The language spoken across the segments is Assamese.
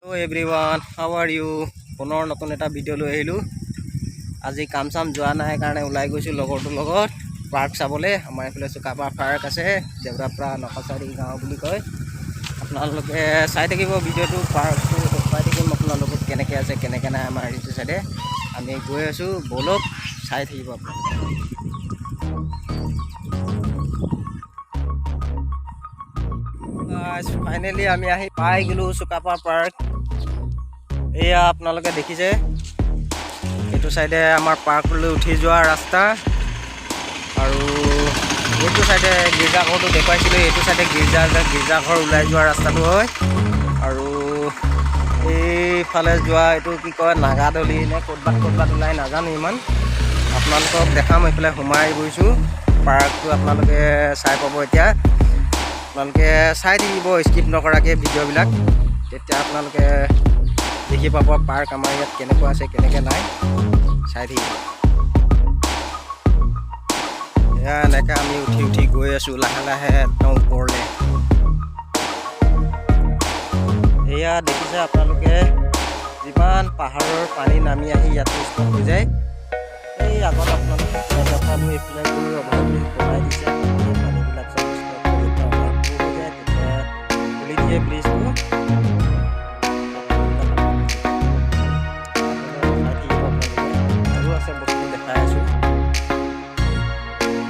Hello everyone, how are you? পুনৰ নতুন এটা ভিডিঅ' লৈ আহিলোঁ। আজি কাম চাম যোৱা নাই কাৰণে ওলাই গৈছোঁ লগৰটোৰ লগত পাৰ্ক চাবলৈ। আমাৰ এইফালে চুকাপাৰ পাৰ্ক আছে, দেউৰাপাৰা নখাচাৰী গাঁও বুলি কয়। আপোনালোকে চাই থাকিব ভিডিঅ'টো, পাৰ্কটো দেখুৱাই থাকিম আপোনালোকক কেনেকৈ আছে কেনেকৈ নাই। আমাৰ এইটো চাইডে আমি গৈ আছোঁ, ব'লক চাই থাকিব আপোনালোকে। ফাইনেলি আমি আহি পাই গ'লোঁ চুকাপাৰ পাৰ্ক। এয়া আপোনালোকে দেখিছে, এইটো চাইডে আমাৰ পাৰ্কলৈ উঠি যোৱা ৰাস্তা, আৰু এইটো চাইডে গীৰ্জাঘৰটো দেখুৱাইছিলোঁ। এইটো চাইডে গীৰ্জাঘৰ ওলাই যোৱা ৰাস্তাটো হয়, আৰু এইফালে যোৱা এইটো কি কয় নাগাদলি নে ক'ৰবাত ওলাই নাজানো ইমান। আপোনালোকক দেখাম, এইফালে সোমাই গৈছোঁ পাৰ্কটো। আপোনালোকে চাই পাব এতিয়া। আপোনালোকে চাই থাকিব স্কিপ নকৰাকৈ ভিডিঅ'বিলাক, তেতিয়া আপোনালোকে দেখি পাব পাৰ্ক আমাৰ ইয়াত কেনেকুৱা আছে কেনেকৈ নাই। চাই থাকিব। এয়া এনেকৈ আমি উঠি গৈ আছোঁ লাহে লাহে একদম ওপৰলৈ। এয়া দেখিছে আপোনালোকে, যিমান পাহাৰৰ পানী নামি আহি ইয়াত ষ্টপ হৈ যায়। এই আগত আপোনালোকে দেখালোঁ, এইফালে গৈ অভাৰব্ৰিজ বনাই দিছে, পানীবিলাক চব ষ্টপ কৰি হৈ যায়, তেতিয়া খুলি দিয়ে ব্ৰিজটো।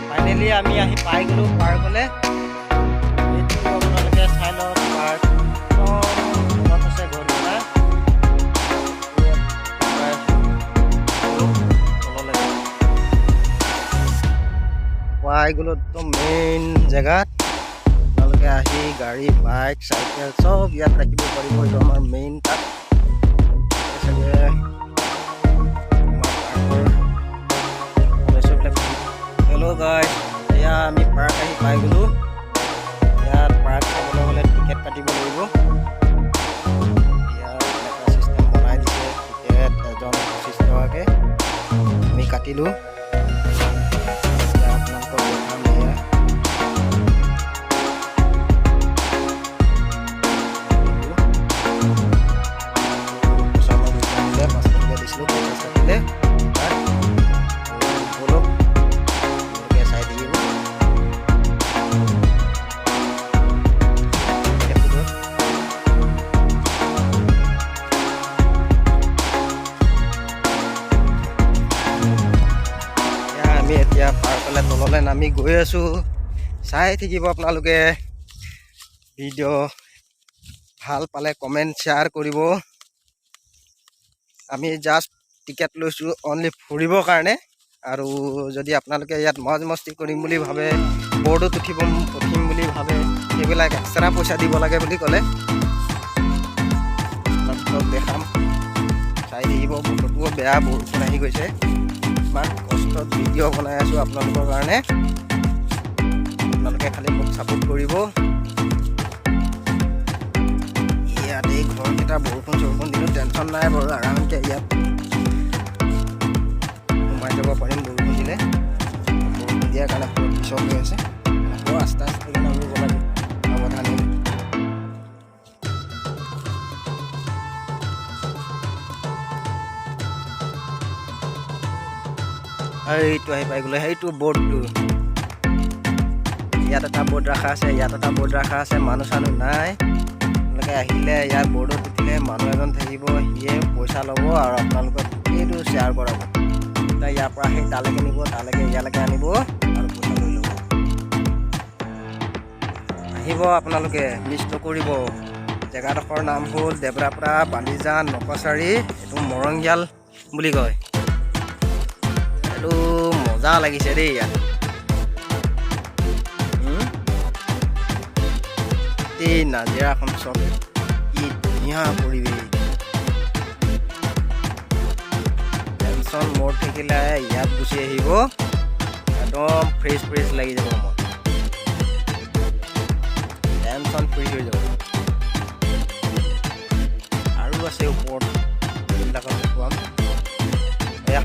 ফাইনেলি আমি আহি পাই গ'লোঁ পাৰ্কলৈ। এইটো আপোনালোকে চাই লওক, পাৰ্ক মনত আছে ঘৰটা পাই গ'লোঁ একদম মেইন জেগাত। আপোনালোকে আহি গাড়ী বাইক চাইকেল চব ইয়াত ৰাখিব পাৰিব। এইটো আমাৰ মেইন তাত চাগে হেল্ল' গাইজ, এয়া আমি পাৰ্ক আহি পাই গ'লোঁ। ইয়াত পাৰ্ক চাবলৈ হ'লে টিকেট কাটিব লাগিব। ইয়াত এটা চিষ্টেম বনাই দিছে, টিকেট এজন 25 টকাকৈ আমি কাটিলোঁ। আপোনালোকক দেখাম এয়া। দিছিলোঁ 50 টকা দিলে। আমি এতিয়া পাৰ্কলৈ তললৈ নামি গৈ আছোঁ। চাই থাকিব আপোনালোকে ভিডিঅ'। ভাল পালে কমেণ্ট শ্বেয়াৰ কৰিব। আমি জাষ্ট টিকেট লৈছোঁ অনলি ফুৰিবৰ কাৰণে, আৰু যদি আপোনালোকে ইয়াত মজ মস্তি কৰিম বুলি ভাবে, বৰ্ডত উঠিম বুলি ভাবে, সেইবিলাক এক্সট্ৰা পইচা দিব লাগে বুলি ক'লে। আপোনালোকক দেখাম, চাই থাকিব। বতৰটোও বেয়া, বৰষুণ আহি গৈছে। ইমান কষ্টত ভিডিঅ' বনাই আছোঁ আপোনালোকৰ কাৰণে, আপোনালোকে খালি মোক ছাপোৰ্ট কৰিব। ইয়াত এই ঘৰকেইটা বৰষুণ দিনত টেনশ্যন নাই বাৰু, আৰামকৈ ইয়াত সোমাই যাব পাৰিম বৰষুণ দিলে। বৰষুণ দিয়াৰ কাৰণে পুৰা পিছল হৈ আছে, আকৌ আস্তে নামিব লাগে সাৱধানে। এইটো আহি পাই গ'লে, সেইটো বৰ্ডটো। ইয়াত এটা বৰ্ড ৰখা আছে, ইয়াত এটা বৰ্ড ৰখা আছে। মানুহ চানুহ নাই। আপোনালোকে আহিলে ইয়াত বৰ্ডত উঠিলে মানুহ এজন থাকিব, সিয়ে পইচা ল'ব আৰু আপোনালোকক গোটেইটো শ্বেয়াৰ কৰাব। এতিয়া ইয়াৰ পৰা সেই তালৈকে নিব, ইয়ালৈকে আনিব আৰু পইচা লৈ ল'ব। আহিব আপোনালোকে, মিছ নকৰিব। জেগাডোখৰ নাম হ'ল দেউৰাপাৰা বালিজান নকচাৰী। এইটো মৰংগীয়াল বুলি কয়। এইটো মজা লাগিছে দেই ইয়াত। এই নাজিৰাখন চব কি ধুনীয়া পৰিৱেশ। টেনশ্যন মোৰ থাকিলে ইয়াত গুচি আহিব, একদম ফ্ৰেছ লাগি যাব মন, টেনশ্যন ফ্ৰী হৈ যাব। আৰু আছে ওপৰত, এইবিলাকত দেখুৱাম। এয়া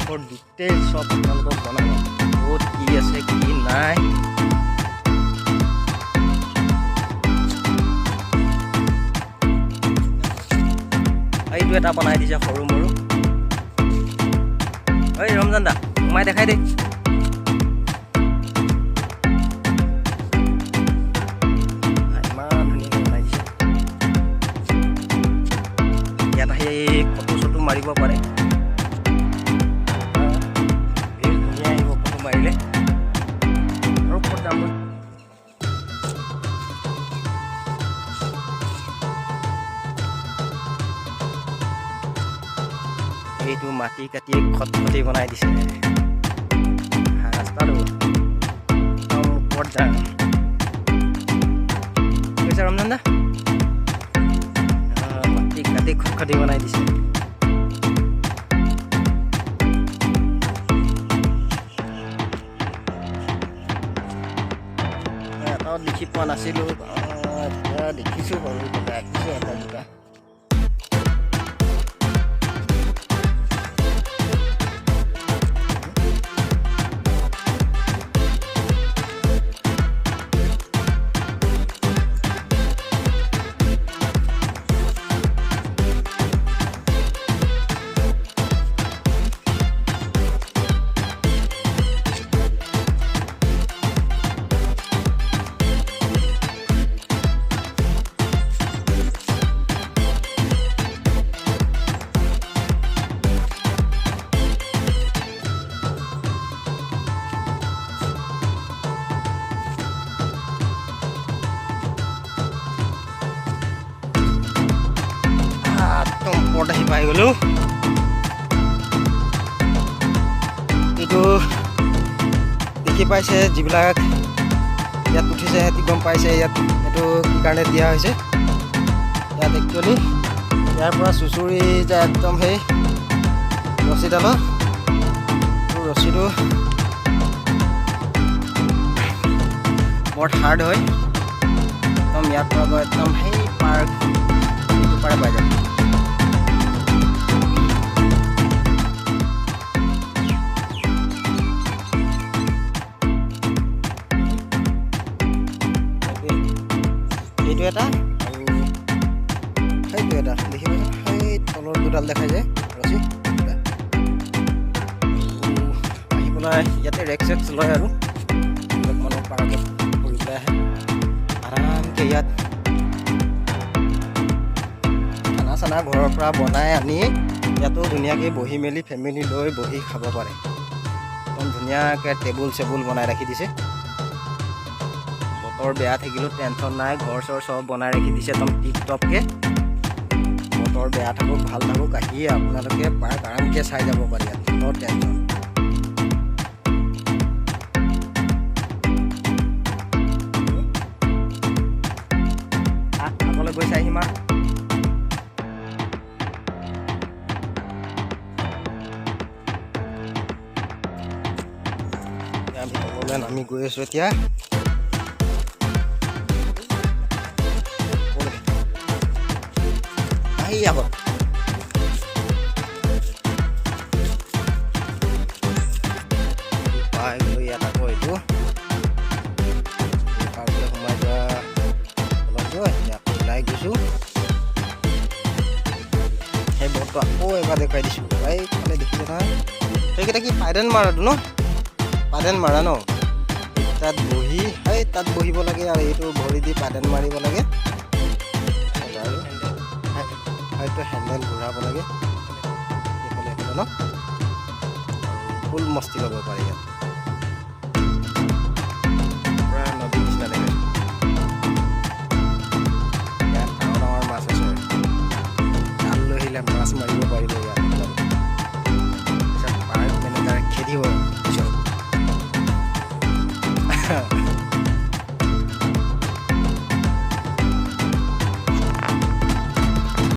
ওপৰ ডিটেইলছ সব আপোনালোকক জনাম ক'ত কি আছে কি নাই। এইটো এটা বনাই দিছে সৰু মৰু। ঐ ৰমজান দা সোমাই দেখাই দে। ইমান ধুনীয়াকৈ বনাই দিছে। ইয়াত আহি ফটো চটো মাৰিব পাৰে। ধুনীয়া আহিব ফটো মাৰিলে। আৰু ওপৰত যাম। এইটো মাটি কাটি খটখটি বনাই দিছে। ৰাস্তাটো একদম ওপৰত যাম কৈছে ৰমজান দা। মাটি কাটি খটখটি বনাই দিছে। এটাও দেখি পোৱা নাছিলোঁ, এতিয়া দেখিছোঁ বাৰু। ৰাখিছোঁ এটা দুটা। ওপৰত আহি পাই গ'লোঁ। এইটো দেখি পাইছে, যিবিলাক ইয়াত উঠিছে সিহঁতি গম পাইছে ইয়াত এইটো কি কাৰণে দিয়া হৈছে। ইয়াত একচুৱেলি ইয়াৰ পৰা চুচুৰি যায় একদম সেই ৰছীডালৰ। ৰছীটো বৰ হাৰ্ড হয়। একদম ইয়াৰ পৰা গৈ একদম সেই পাৰ্ক এইটো পাৰে পাই যাব। এইটো এটা আৰু সেইটো এটা দেখি পাইছে। সেই তলৰ দুডাল দেখাই যায় ৰছী। আহি পেলাই ইয়াতে ৰেক্স চেক্স লয় আৰু মানুহ পাৰ্কত ফুৰিবলৈ আহে আৰামকৈ। ইয়াত খানা চানা ঘৰৰ পৰা বনাই আনি ইয়াতো ধুনীয়াকৈ বহি মেলি ফেমিলি লৈ বহি খাব পাৰে। একদম ধুনীয়াকৈ টেবুল চেবুল বনাই ৰাখি দিছে। বতৰ বেয়া থাকিলেও টেনশ্যন নাই, ঘৰ চৰ চব বনাই ৰাখি দিছে একদম টিপ টপকৈ। বতৰ বেয়া থাকক ভাল থাকক আহি আপোনালোকে পাৰ্ক আৰামকৈ চাই যাব পাৰে ইয়াত, নো টেনশ্যন। আগলৈ গৈ চাই আহিম আৰু। আমি তললৈ নামি গৈ আছোঁ এতিয়া। আহি যাব পাই গ'লোঁ ইয়াত আকৌ। এইটো পাৰ্কলৈ সোমাই যোৱা অলপ গৈ আকৌ ওলাই গৈছোঁ। সেই বটটো আকৌ এবাৰ দেখুৱাই দিছোঁ। এইফালে দেখিছে নহয়, সেইকেইটা কি পাইডেন মাৰাটো ন? পাইডেন মাৰা ন? তাত বহি সেই তাত বহিব লাগে আৰু এইটো ভৰি দি পাইডেন মাৰিব লাগে। হয়তো হেণ্ডেল ঘূৰাব লাগে এইফালে এইফালে ন। ফুল মস্তি ল'ব পাৰি ইয়াত। পূৰা নদী নিচিনা লাগে। ইয়াত ডাঙৰ ডাঙৰ মাছ আছে। জাল লৈ আহিলে মাছ মাৰিব পাৰিব ইয়াত।